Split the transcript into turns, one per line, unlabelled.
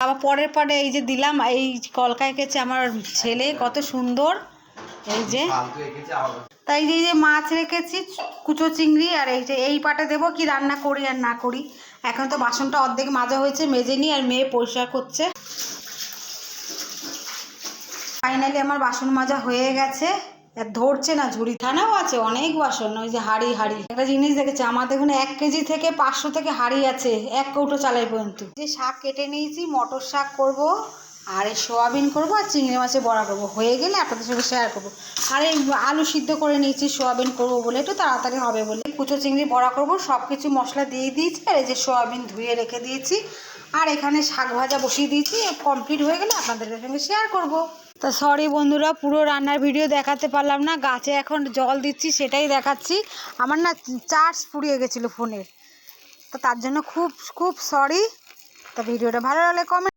আবার পরের পরে এই যে দিলাম, এই কলকা এঁকেছে আমার ছেলে, কত সুন্দর। এই যে তাই যে মাছ রেখেছি কুচো চিংড়ি, আর এই যে এই পাটে দেবো কি রান্না করি আর না করি। এখন তো বাসনটা অর্ধেক মাজা হয়েছে, মেজে নিই, আর মেয়ে পরিষ্কার করছে। ফাইনালি আমার বাসন মাজা হয়ে গেছে, আর ধরছে না ঝুড়ি। থানাও আছে অনেক বাসন, ওই যে হাঁড়ি একটা জিনিস দেখেছে আমাদের এখানে 1 কেজি থেকে 500 থেকে হাঁড়ি আছে, 1 কৌটো চালাই পর্যন্ত। যে শাক কেটে নিয়েছি, মটর শাক করব, আর এই সোয়াবিন করবো, আর চিংড়ি মাছের বড়া করবো। হয়ে গেলে আপনাদের সঙ্গে শেয়ার করবো। আর এই আলু সিদ্ধ করে নিয়েছি সোয়াবিন করবো বলে, একটু তাড়াতাড়ি হবে বলে। কুচো চিংড়ি বড়া করবো, সব কিছু মশলা দিয়ে দিয়েছি, আর এই যে সোয়াবিন ধুয়ে রেখে দিয়েছি, আর এখানে শাক ভাজা বসিয়ে দিয়েছি। কমপ্লিট হয়ে গেলে আপনাদের সঙ্গে শেয়ার করবো। তা সরি বন্ধুরা, পুরো রান্নার ভিডিও দেখাতে পারলাম না, গাছে এখন জল দিচ্ছি সেটাই দেখাচ্ছি। আমার না চার্জ ফুরিয়ে গেছিলো ফোনের, তো তার জন্য খুব খুব সরি। তা ভিডিওটা ভালো লাগলে কমেন্ট